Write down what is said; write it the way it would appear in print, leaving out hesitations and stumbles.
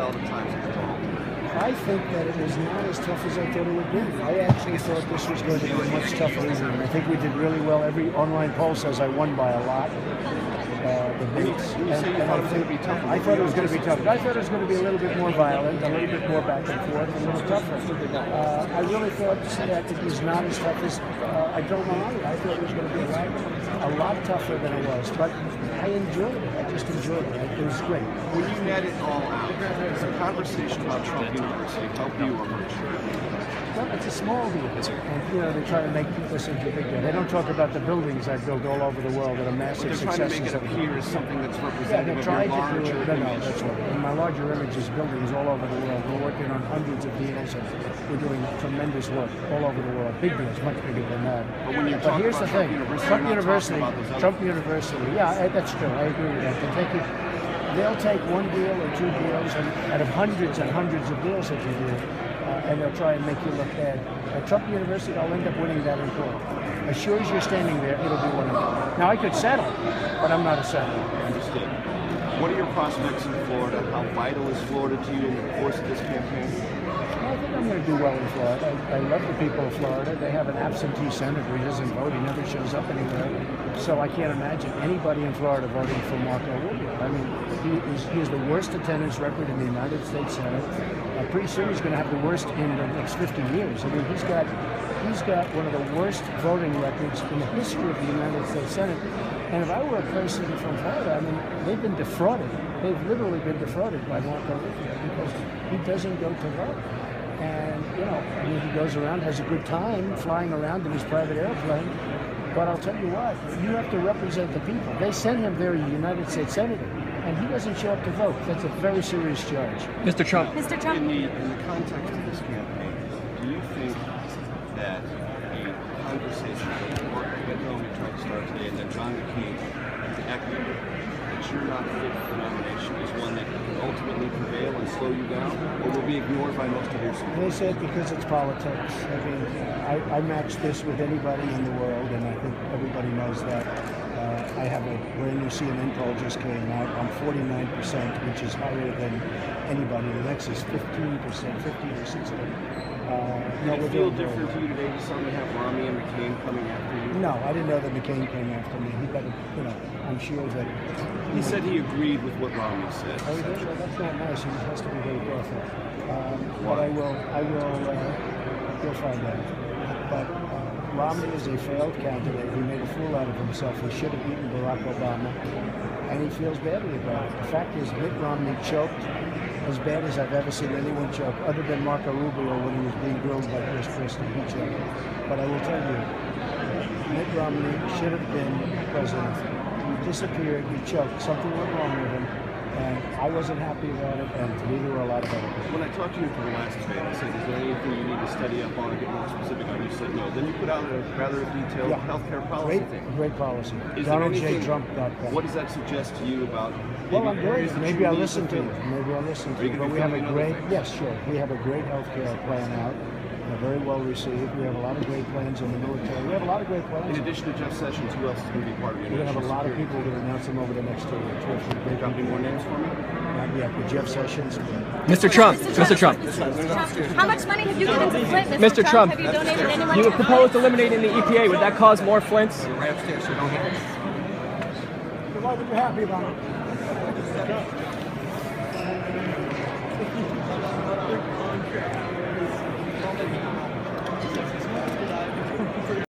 felt at times at all? I think that it was not as tough as I thought it would be. I actually thought this was going to be much tougher evening. I think we did really well. Every online poll says I won by a lot. Debates. And I thought it was going to be tougher. I thought it was going to be tough. I thought it was going to be a little bit more violent, a little bit more back and forth, a little tougher. I really thought that it was not as tough as I don't know. I thought it was going to be a lot tougher than it was. But I enjoyed it. I just enjoyed it. It was great. When you net it all out, does the conversation about Trump University help you or hurt you? Well, it's a small deal, and they try to make this into a big deal. They don't talk about the buildings I built all over the world that are massive successes. They're trying to make it appear as something that's representative of your larger image. No, that's right. And my larger image is buildings all over the world. We're working on hundreds of deals, and we're doing tremendous work all over the world. Big deals, much bigger than that. But here's the thing: Trump University, yeah, that's true. I agree with that. They'll take one deal or two deals, and out of hundreds and hundreds of deals that you do. And they'll try and make you look bad. At Trump University, I'll end up winning that in court. As sure as you're standing there, it'll be one of them. Now, I could settle, but I'm not a settler. Understood. What are your prospects in Florida? How vital is Florida to you in the course of this campaign? I think I'm going to do well in Florida. I love the people of Florida. They have an absentee senator. He doesn't vote. He never shows up anywhere. So I can't imagine anybody in Florida voting for Marco Rubio. I mean, he has the worst attendance record in the United States Senate. Pretty soon he's going to have the worst in the next 50 years. I mean, he's got one of the worst voting records in the history of the United States Senate. And if I were a person from Florida, I mean, they've been defrauded. They've literally been defrauded by Marco Rubio because he doesn't go to vote. And, I mean, he goes around, has a good time flying around in his private airplane. But I'll tell you what, you have to represent the people. They sent him there, a United States Senator, and he doesn't show up to vote. That's a very serious charge. Mr. Trump. Mr. Trump. In the context of this campaign, do you think that a conversation that Romy tried to start today and that John McCain echoed that you're not fit for the nomination is one that can ultimately prevail and slow you down, or will be ignored by most of your supporters? They said because it's politics. I mean, I match this with anybody in the world, and I think everybody knows that. I have a brand new CNN poll just came out. I'm 49%, which is higher than anybody. The next is 15%, 15 or 16. Did it feel different to you today to suddenly have Romney and McCain coming after you? No, I didn't know that McCain came after me. He got, I'm sure that he said he agreed with what Romney said. Oh, he did? Well, that's not nice. He has to be very careful. But I will. You'll find out. But Romney is a failed candidate. He made a fool out of himself. He should have beaten Barack Obama, and he feels badly about it. The fact is, Mitt Romney choked as bad as I've ever seen anyone choke, other than Marco Rubio when he was being grilled by Chris Christie. He choked. But I will tell you, Mitt Romney should have been president. He disappeared. He choked. Something went wrong with him. And I wasn't happy about it, and neither were a lot of other people. When I talked to you for the last debate, I said, is there anything you need to study up on or get more specific on? You said no. Then you put out a rather detailed healthcare policy thing. Great policy. DonaldJTrump.com. What does that suggest to you about Well, I'm good. Maybe I'll listen to it. Maybe I'll listen to it. But we have a great, we have a great healthcare plan out. Very well received. We have a lot of great plans in the military. We have a lot of great plans. In addition to Jeff Sessions, who else is going to be part of your We're going to have a lot of people. We're going to announce them over the next 2 years. Can you any more names for me? Not yet, but Jeff Sessions. Mr. Trump. Mr. Trump. How much money have you given to Flint, Mr. Trump? Have you donated any money? You proposed eliminating the EPA. Would that cause more Flints? Why would you happy about it?